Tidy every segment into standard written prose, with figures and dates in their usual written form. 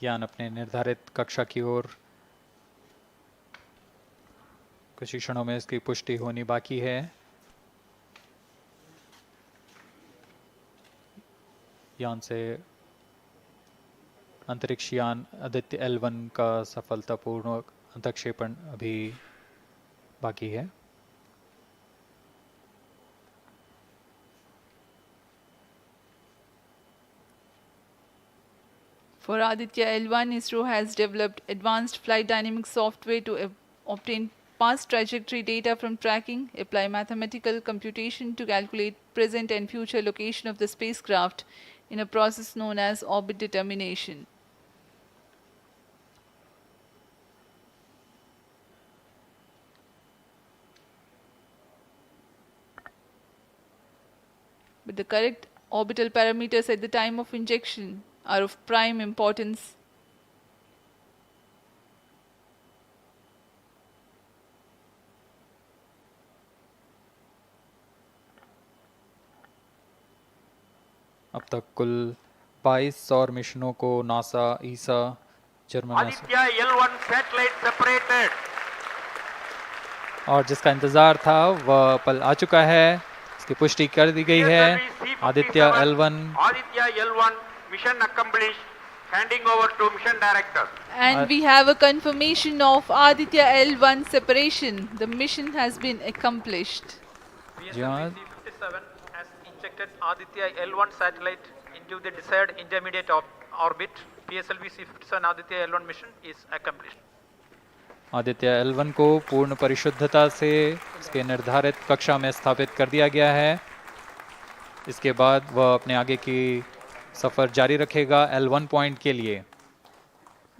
यान अपने निर्धारित कक्षा की ओर कुछ ही क्षणों में इसकी पुष्टि होनी बाकी है। यान से अंतरिक्ष यान Aditya-L1 का सफलतापूर्ण अंतक्षेपण अभी बाकी है। For Aditya-L1, ISRO has developed advanced flight dynamics software to obtain past trajectory data from tracking, apply mathematical computation to calculate present and future location of the spacecraft in a process known as orbit determination. But the correct orbital parameters at the time of injection are of prime importance. अब तक कुल 22 सौर मिशनों को NASA, ईसा, German Aditya-L1 satellite separated. और जिसका इंतजार था वह पल आ चुका है। इसकी पुष्टि कर दी गई है। Aditya-L1 mission accomplished. Handing over to mission director. And we have a confirmation of Aditya-L1 separation. The mission has been accomplished. PSLV-C57 has injected Aditya-L1 satellite into the desired intermediate orbit. PSLV-C57 Aditya-L1 mission is accomplished. Aditya-L1 को पूर्ण परिशुद्धता से इसके निर्धारित कक्षा में स्थापित कर दिया गया है। इसके बाद वह अपने आगे की सफर जारी रखेगा L1 पॉइंट के लिए।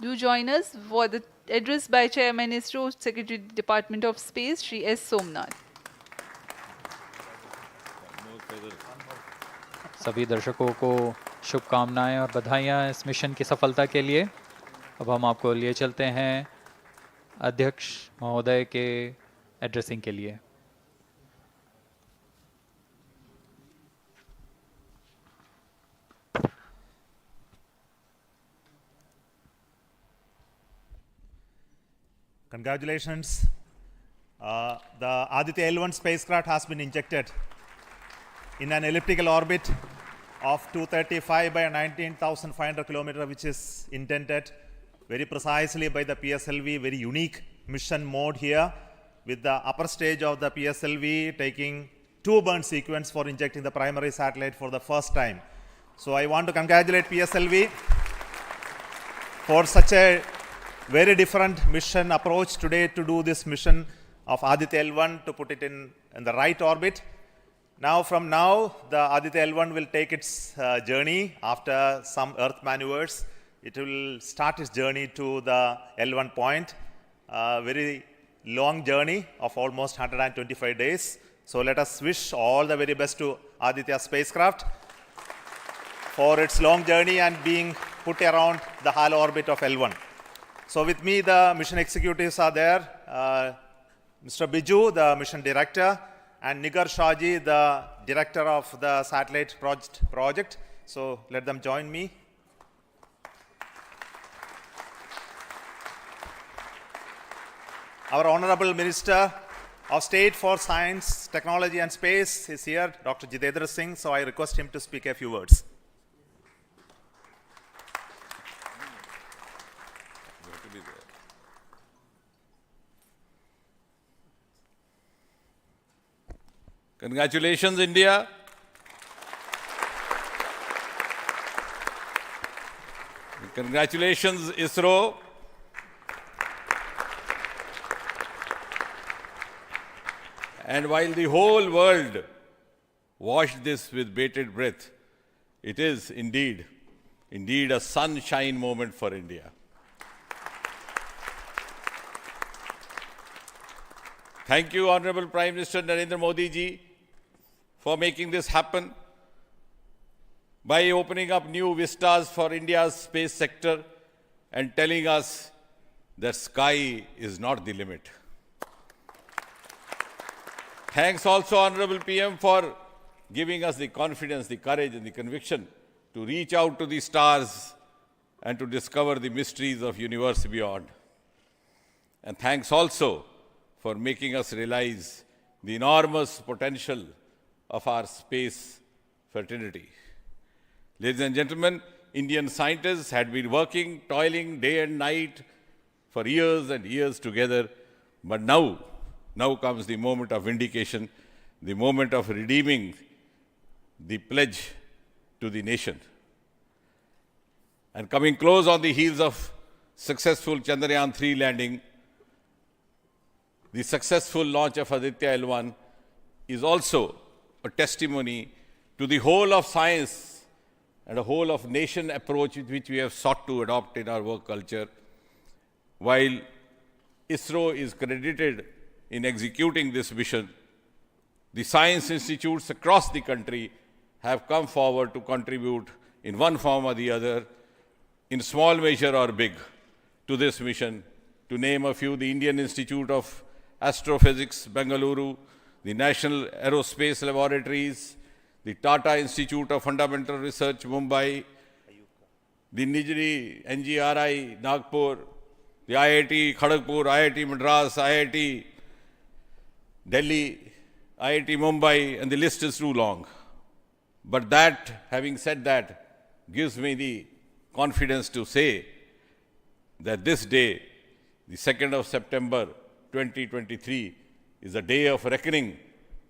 Do join us for the address by Chairman ISRO, Secretary Department of Space, Shri S. Somnath. सभी दर्शकों को शुभकामनाएं और बधाइयां इस मिशन की सफलता के लिए। अब हम आपको लिए चलते हैं अध्यक्ष महोदय के एड्रेसिंग के लिए। Congratulations. The Aditya-L1 spacecraft has been injected in an elliptical orbit of 235 by 19,500 kilometers, which is intended very precisely by the PSLV, very unique mission mode here, with the upper stage of the PSLV taking 2 burn sequence for injecting the primary satellite for the first time. So I want to congratulate PSLV for such a very different mission approach today to do this mission of Aditya-L1 to put it in the right orbit. Now, from now, the Aditya-L1 will take its journey after some Earth maneuvers. It will start its journey to the L1 point, a very long journey of almost 125 days. So let us wish all the very best to Aditya spacecraft for its long journey and being put around the halo orbit of L1. So with me, the mission executives are there. Mr. Biju, the mission director, and Nigar Shahji, the director of the satellite project. So let them join me. Our Honorable Minister of State for Science, Technology and Space is here, Dr. Jitendra Singh. So I request him to speak a few words. Congratulations, India. Congratulations, ISRO. And while the whole world watched this with bated breath, it is indeed a sunshine moment for India. Thank you, Honorable Prime Minister Narendra Modi ji, for making this happen by opening up new vistas for India's space sector and telling us that sky is not the limit. Thanks also, Honorable PM, for giving us the confidence, the courage and the conviction to reach out to the stars and to discover the mysteries of universe beyond. And thanks also for making us realize the enormous potential of our space fraternity. Ladies and gentlemen, Indian scientists had been working, toiling day and night for years and years together, but now comes the moment of vindication, the moment of redeeming the pledge to the nation. And coming close on the heels of successful Chandrayaan-3 landing, the successful launch of Aditya-L1 is also a testimony to the whole of science and a whole of nation approach which we have sought to adopt in our work culture. While ISRO is credited in executing this mission, the science institutes across the country have come forward to contribute in one form or the other, in small measure or big, to this mission. To name a few, the Indian Institute of Astrophysics, Bengaluru, the National Aerospace Laboratories, the Tata Institute of Fundamental Research, Mumbai, the Nijri NGRI, Nagpur, the IIT Kharagpur, IIT Madras, IIT Delhi, IIT Mumbai, and the list is too long. But that, having said that, gives me the confidence to say that this day, the 2nd of September 2023, is a day of reckoning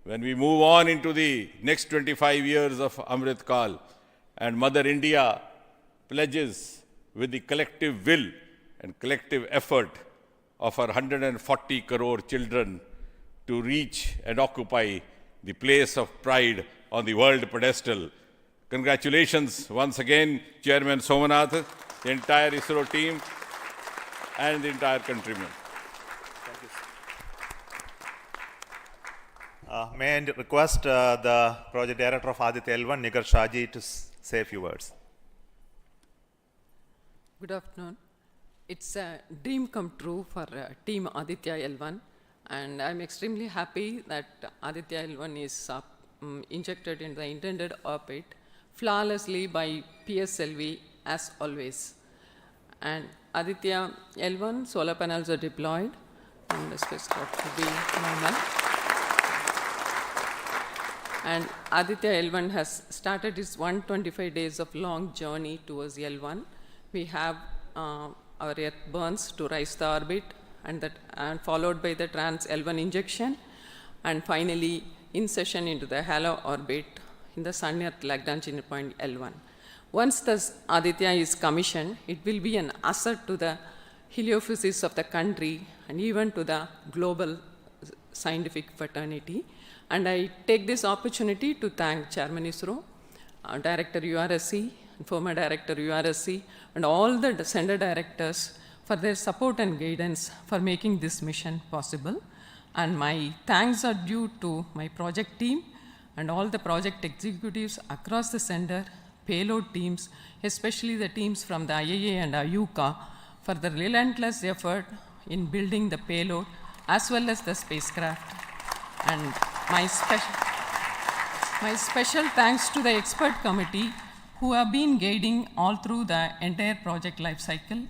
when we move on into the next 25 years of Amrit Kal, and Mother India pledges with the collective will and collective effort of our 140 crore children to reach and occupy the place of pride on the world pedestal. Congratulations once again, Chairman Somanath, the entire ISRO team, and the entire countrymen. May I request the project director of Aditya-L1, Nigar Shaji, to say a few words. Good afternoon. It's a dream come true for Team Aditya-L1, and I'm extremely happy that Aditya-L1 is injected in the intended orbit flawlessly by PSLV as always. And Aditya-L1 solar panels are deployed, and the spacecraft will be normal. And Aditya-L1 has started its 125 days of long journey towards L1. We have our Earth burns to rise the orbit, and followed by the trans-L1 injection, and finally insertion into the halo orbit in the Sun-Earth Lagrangian point L1. Once the Aditya is commissioned, it will be an asset to the heliophysics of the country and even to the global scientific fraternity. And I take this opportunity to thank Chairman ISRO, Director URSC, former Director URSC, and all the Center Directors for their support and guidance for making this mission possible. And my thanks are due to my project team and all the project executives across the center, payload teams, especially the teams from the IAA and IUCA, for the relentless effort in building the payload as well as the spacecraft. And my special thanks to the expert committee who have been guiding all through the entire project life cycle.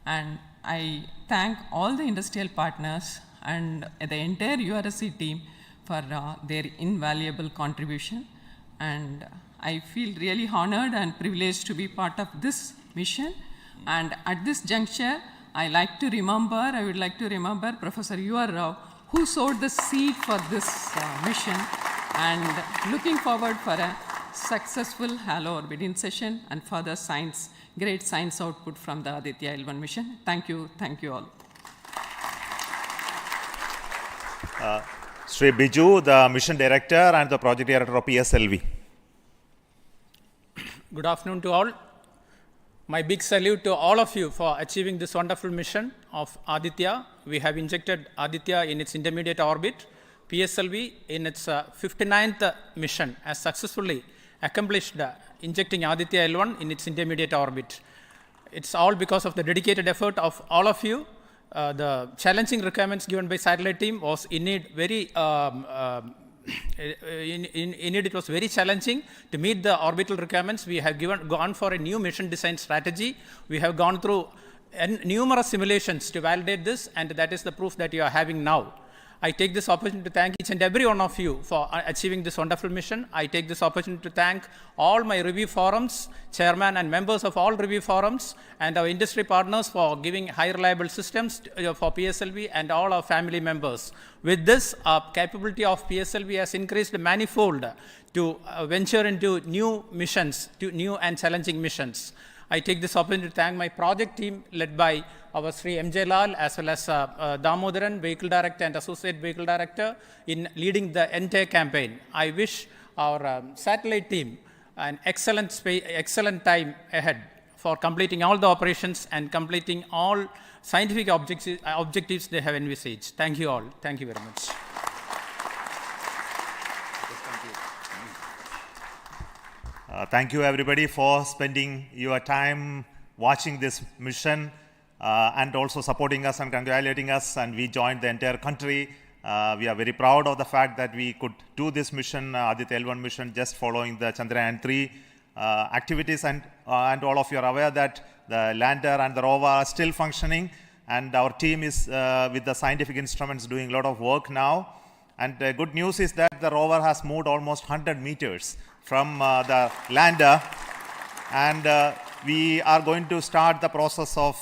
And I thank all the industrial partners and the entire URSC team for their invaluable contribution. And I feel really honored and privileged to be part of this mission. And at this juncture, I would like to remember Professor U.R. Rao, who sowed the seed for this mission, and looking forward for a successful halo orbit insertion and further great science output from the Aditya-L1 mission. Thank you all. Sri Biju, the mission director and the project director of PSLV. Good afternoon to all. My big salute to all of you for achieving this wonderful mission of Aditya. We have injected Aditya in its intermediate orbit. PSLV in its 59th mission has successfully accomplished injecting Aditya-L1 in its intermediate orbit. It's all because of the dedicated effort of all of you. The challenging requirements given by satellite team was indeed very in it was very challenging to meet the orbital requirements. We have gone for a new mission design strategy. We have gone through numerous simulations to validate this, and that is the proof that you are having now. I take this opportunity to thank each and every one of you for achieving this wonderful mission. I take this opportunity to thank all my review forums, chairman and members of all review forums, and our industry partners for giving high reliable systems for PSLV, and all our family members. With this, our capability of PSLV has increased manifold to venture into new missions, to new and challenging missions. I take this opportunity to thank my project team led by our Sri M.J. Lal, as well as Damodaran, Vehicle Director and Associate Vehicle Director, in leading the entire campaign. I wish our satellite team an excellent time ahead for completing all the operations and completing all scientific objectives they have envisaged. Thank you all. Thank you very much. Thank you everybody for spending your time watching this mission and also supporting us and congratulating us, and we joined the entire country. We are very proud of the fact that we could do this mission, Aditya-L1 mission, just following the Chandrayaan-3 activities, and all of you are aware that the lander and the rover are still functioning, and our team is with the scientific instruments doing a lot of work now. And the good news is that the rover has moved almost 100 meters from the lander, and we are going to start the process of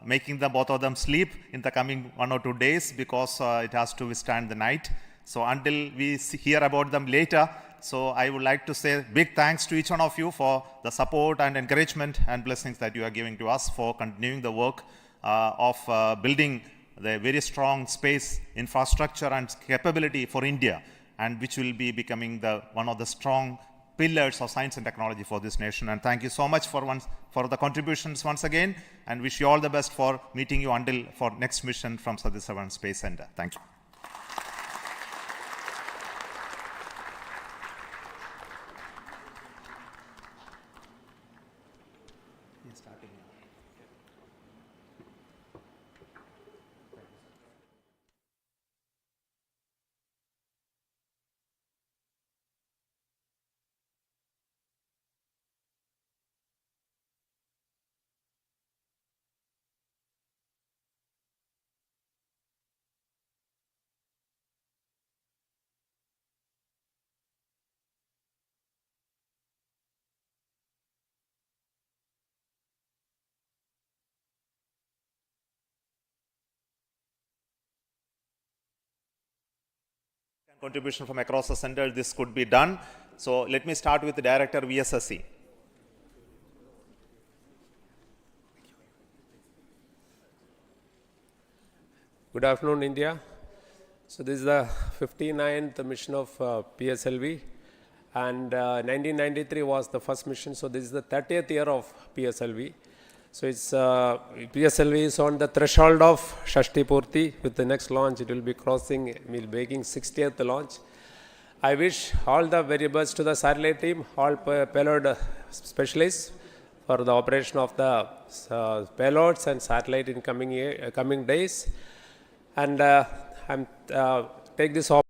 making both of them sleep in the coming 1 or 2 days, because it has to withstand the night. So until we hear about them later, so I would like to say big thanks to each one of you for the support and encouragement and blessings that you are giving to us for continuing the work of building the very strong space infrastructure and capability for India, and which will be becoming one of the strong pillars of science and technology for this nation. And thank you so much for the contributions once again, and wish you all the best for meeting you for next mission from Satish Dhawan Space Center. Thank you. Contribution from across the center, this could be done. So let me start with the Director VSSC. Good afternoon, India. So this is the 59th mission of PSLV, and 1993 was the first mission. So this is the 30th year of PSLV. So it's PSLV is on the threshold of Shashti Purti. With the next launch, it will be making 60th launch. I wish all the very best to the satellite team, all payload specialists for the operation of the payloads and satellite in coming days. And I take this opportunity